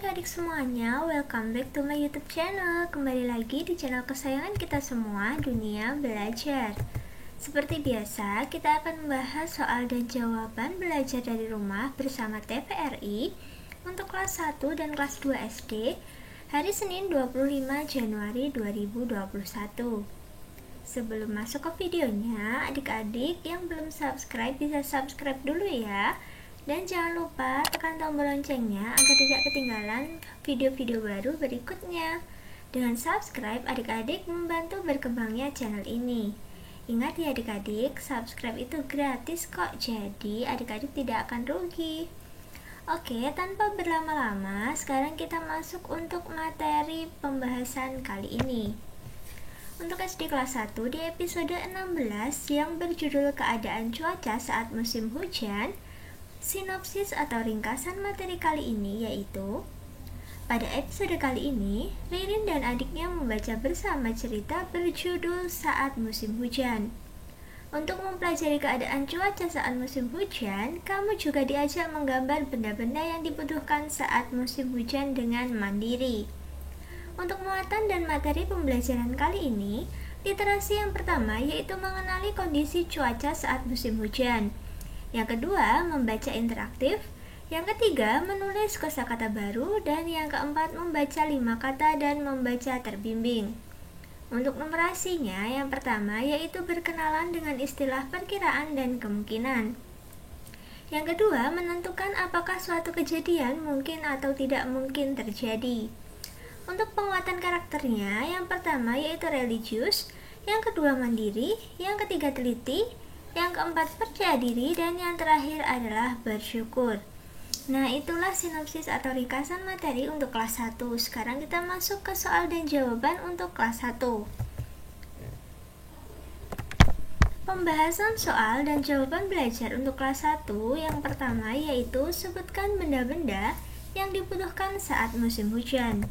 adik-adik semuanya, welcome back to my YouTube channel. Kembali lagi di channel kesayangan kita semua, Dunia Belajar. Seperti biasa, kita akan membahas soal dan jawaban belajar dari rumah bersama TVRI untuk kelas 1 dan kelas 2 SD hari Senin 25 Januari 2021. Sebelum masuk ke videonya, adik-adik yang belum subscribe bisa subscribe dulu ya. Dan jangan lupa tekan tombol loncengnya agar tidak ketinggalan video-video baru berikutnya. Dengan subscribe, adik-adik membantu berkembangnya channel ini. Ingat ya adik-adik, subscribe itu gratis kok, jadi adik-adik tidak akan rugi. Oke, tanpa berlama-lama, sekarang kita masuk untuk materi pembahasan kali ini. Untuk SD kelas 1 di episode 16 yang berjudul Keadaan Cuaca Saat Musim Hujan, sinopsis atau ringkasan materi kali ini yaitu, pada episode kali ini, Ririn dan adiknya membaca bersama cerita berjudul Saat Musim Hujan. Untuk mempelajari keadaan cuaca saat musim hujan, kamu juga diajak menggambar benda-benda yang dibutuhkan saat musim hujan dengan mandiri. Untuk muatan dan materi pembelajaran kali ini, literasi yang pertama yaitu mengenali kondisi cuaca saat musim hujan. Yang kedua, membaca interaktif. Yang ketiga, menulis kosakata baru. Dan yang keempat, membaca 5 kata dan membaca terbimbing. Untuk numerasinya, yang pertama yaitu berkenalan dengan istilah perkiraan dan kemungkinan. Yang kedua, menentukan apakah suatu kejadian mungkin atau tidak mungkin terjadi. Untuk penguatan karakternya, yang pertama yaitu religius, yang kedua mandiri, yang ketiga teliti, yang keempat percaya diri, dan yang terakhir adalah bersyukur. Nah, itulah sinopsis atau ringkasan materi untuk kelas 1. Sekarang kita masuk ke soal dan jawaban untuk kelas 1. Pembahasan soal dan jawaban belajar untuk kelas 1 yang pertama yaitu sebutkan benda-benda yang dibutuhkan saat musim hujan.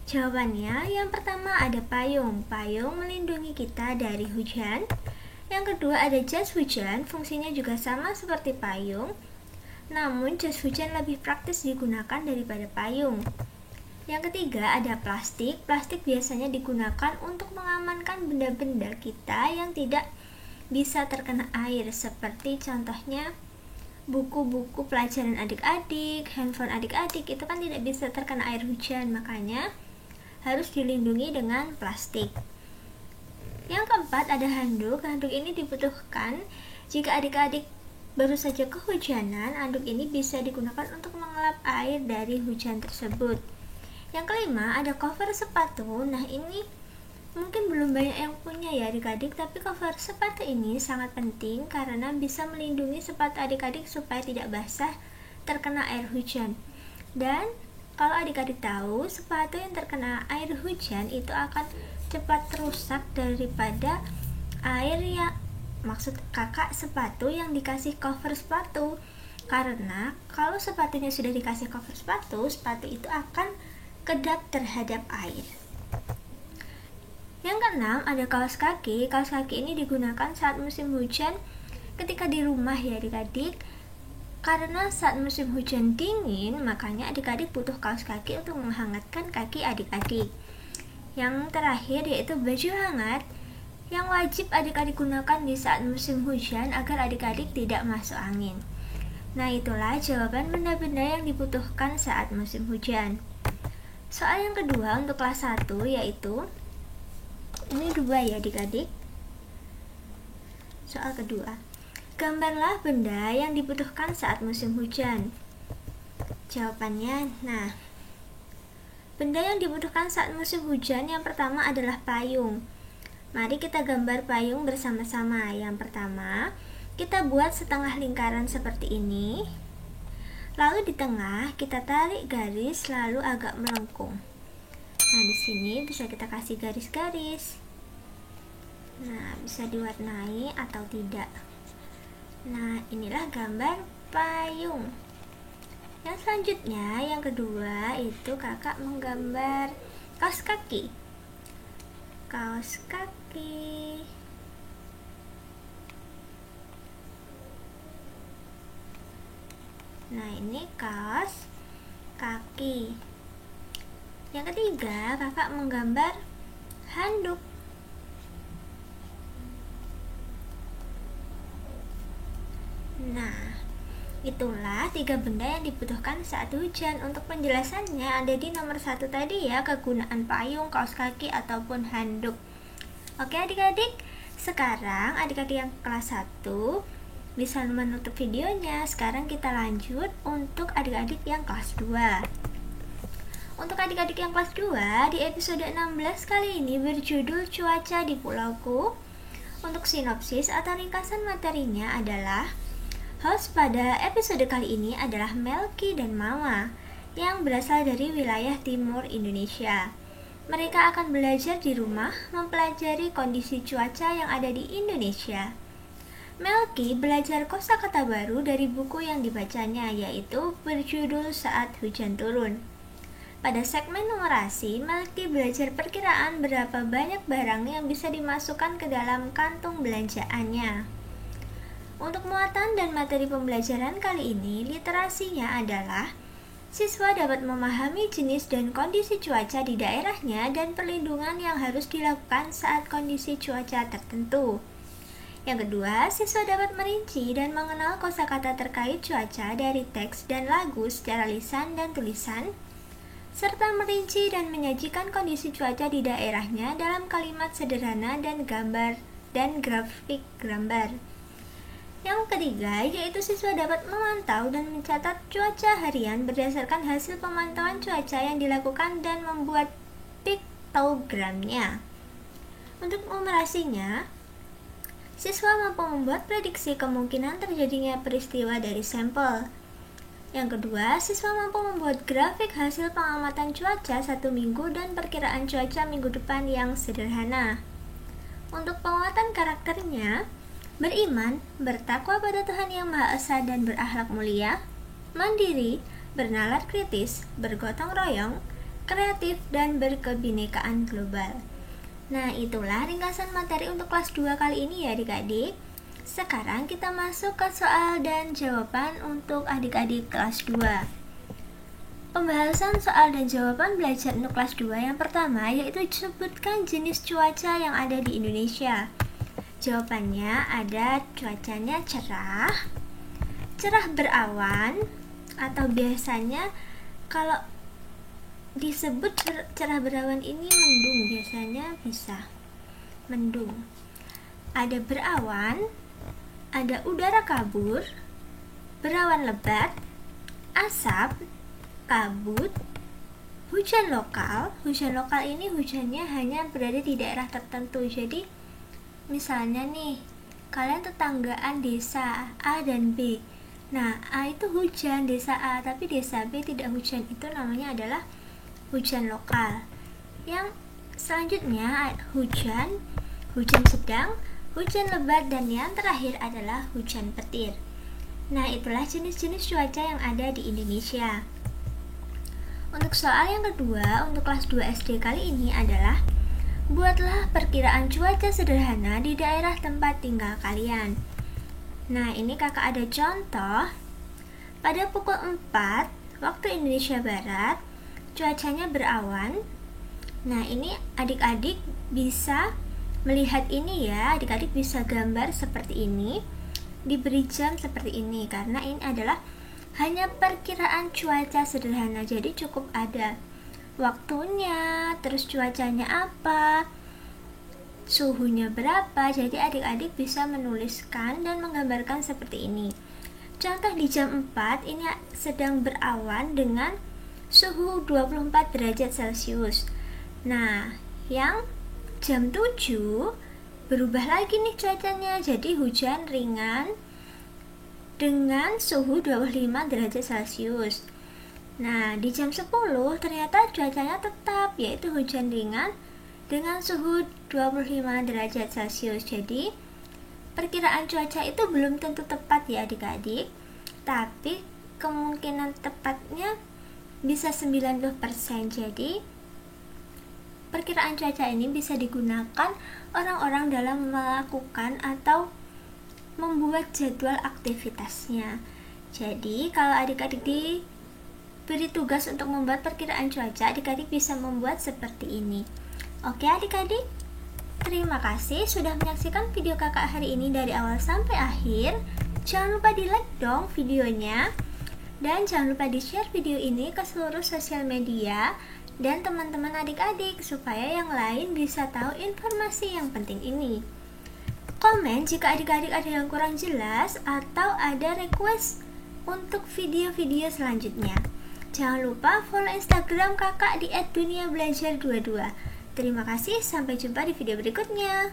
Jawabannya, yang pertama ada payung. Payung melindungi kita dari hujan. Yang kedua ada jas hujan, fungsinya juga sama seperti payung, namun jas hujan lebih praktis digunakan daripada payung. Yang ketiga ada plastik. Plastik biasanya digunakan untuk mengamankan benda-benda kita yang tidak bisa terkena air, seperti contohnya buku-buku pelajaran adik-adik, handphone adik-adik itu kan tidak bisa terkena air hujan, makanya harus dilindungi dengan plastik. Yang keempat ada handuk. Handuk ini dibutuhkan jika adik-adik baru saja kehujanan. Handuk ini bisa digunakan untuk mengelap air dari hujan tersebut. Yang kelima ada cover sepatu. Nah, ini mungkin belum banyak yang punya ya adik-adik, tapi cover sepatu ini sangat penting karena bisa melindungi sepatu adik-adik supaya tidak basah terkena air hujan. Dan kalau adik-adik tahu, sepatu yang terkena air hujan itu akan cepat rusak daripada air yang maksud kakak sepatu yang dikasih cover sepatu, karena kalau sepatunya sudah dikasih cover sepatu, sepatu itu akan kedap terhadap air. Yang keenam ada kaos kaki. Kaos kaki ini digunakan saat musim hujan ketika di rumah ya adik-adik, karena saat musim hujan dingin makanya adik-adik butuh kaos kaki untuk menghangatkan kaki adik-adik. Yang terakhir yaitu baju hangat yang wajib adik-adik gunakan di saat musim hujan agar adik-adik tidak masuk angin. Nah, itulah jawaban benda-benda yang dibutuhkan saat musim hujan. Soal yang kedua untuk kelas 1 yaitu, ini 2 ya adik-adik. Soal kedua, gambarlah benda yang dibutuhkan saat musim hujan. Jawabannya, nah, benda yang dibutuhkan saat musim hujan yang pertama adalah payung. Mari kita gambar payung bersama-sama. Yang pertama, kita buat setengah lingkaran seperti ini. Lalu di tengah kita tarik garis lalu agak melengkung. Nah, di sini bisa kita kasih garis-garis. Nah, bisa diwarnai atau tidak. Nah, inilah gambar payung. Yang selanjutnya, yang kedua itu kakak menggambar kaos kaki. Kaos kaki. Nah, ini kaos kaki. Yang ketiga, kakak menggambar handuk. Nah, itulah 3 benda yang dibutuhkan saat hujan. Untuk penjelasannya ada di nomor 1 tadi ya, kegunaan payung, kaos kaki, ataupun handuk. Oke adik-adik, sekarang adik-adik yang kelas 1 bisa menutup videonya. Sekarang kita lanjut untuk adik-adik yang kelas 2. Untuk adik-adik yang kelas 2, di episode 16 kali ini berjudul Cuaca di Pulauku. Untuk sinopsis atau ringkasan materinya adalah, host pada episode kali ini adalah Melky dan Mama yang berasal dari wilayah timur Indonesia. Mereka akan belajar di rumah mempelajari kondisi cuaca yang ada di Indonesia. Melky belajar kosakata baru dari buku yang dibacanya, yaitu berjudul Saat Hujan Turun. Pada segmen numerasi, Melky belajar perkiraan berapa banyak barang yang bisa dimasukkan ke dalam kantung belanjaannya. Untuk muatan dan materi pembelajaran kali ini, literasinya adalah siswa dapat memahami jenis dan kondisi cuaca di daerahnya dan perlindungan yang harus dilakukan saat kondisi cuaca tertentu. Yang kedua, siswa dapat merinci dan mengenal kosakata terkait cuaca dari teks dan lagu secara lisan dan tulisan, serta merinci dan menyajikan kondisi cuaca di daerahnya dalam kalimat sederhana dan gambar dan grafik gambar. Yang ketiga, yaitu siswa dapat memantau dan mencatat cuaca harian berdasarkan hasil pemantauan cuaca yang dilakukan dan membuat piktogramnya. Untuk numerasinya, siswa mampu membuat prediksi kemungkinan terjadinya peristiwa dari sampel. Yang kedua, siswa mampu membuat grafik hasil pengamatan cuaca 1 minggu dan perkiraan cuaca minggu depan yang sederhana. Untuk penguatan karakternya, beriman, bertakwa pada Tuhan Yang Maha Esa dan berakhlak mulia, mandiri, bernalar kritis, bergotong royong, kreatif, dan berkebinekaan global. Nah, itulah ringkasan materi untuk kelas 2 kali ini ya adik-adik. Sekarang kita masuk ke soal dan jawaban untuk adik-adik kelas 2. Pembahasan soal dan jawaban belajar untuk kelas 2 yang pertama yaitu sebutkan jenis cuaca yang ada di Indonesia. Jawabannya ada cuacanya cerah, cerah berawan, atau biasanya kalau disebut cerah berawan ini mendung, biasanya bisa mendung. Ada berawan, ada udara kabur, berawan lebat, asap, kabut, hujan lokal. Hujan lokal ini hujannya hanya berada di daerah tertentu. Jadi misalnya nih, kalian tetanggaan desa A dan B. Nah, A itu hujan desa A, tapi desa B tidak hujan. Itu namanya adalah hujan lokal. Yang selanjutnya hujan, hujan sedang, hujan lebat, dan yang terakhir adalah hujan petir. Nah, itulah jenis-jenis cuaca yang ada di Indonesia. Untuk soal yang kedua, untuk kelas 2 SD kali ini adalah buatlah perkiraan cuaca sederhana di daerah tempat tinggal kalian. Nah, ini kakak ada contoh. Pada pukul 4 waktu Indonesia Barat, cuacanya berawan. Nah, ini adik-adik bisa melihat ini ya, adik-adik bisa gambar seperti ini, diberi jam seperti ini, karena ini adalah hanya perkiraan cuaca sederhana, jadi cukup ada waktunya, terus cuacanya apa, suhunya berapa, jadi adik-adik bisa menuliskan dan menggambarkan seperti ini. Contoh di jam 4, ini sedang berawan dengan suhu 24 derajat Celcius. Nah, yang jam 7 berubah lagi nih cuacanya, jadi hujan ringan dengan suhu 25 derajat Celcius. Nah, di jam 10 ternyata cuacanya tetap, yaitu hujan ringan dengan suhu 25 derajat Celcius. Jadi, perkiraan cuaca itu belum tentu tepat ya adik-adik, tapi kemungkinan tepatnya bisa 90%. Jadi, perkiraan cuaca ini bisa digunakan orang-orang dalam melakukan atau membuat jadwal aktivitasnya. Jadi, kalau adik-adik di diberi tugas untuk membuat perkiraan cuaca, adik-adik bisa membuat seperti ini. Oke adik-adik, terima kasih sudah menyaksikan video kakak hari ini dari awal sampai akhir. Jangan lupa di like dong videonya, dan jangan lupa di share video ini ke seluruh sosial media dan teman-teman adik-adik supaya yang lain bisa tahu informasi yang penting ini. Komen jika adik-adik ada yang kurang jelas atau ada request untuk video-video selanjutnya. Jangan lupa follow Instagram kakak di @duniabelajar22. Terima kasih, sampai jumpa di video berikutnya.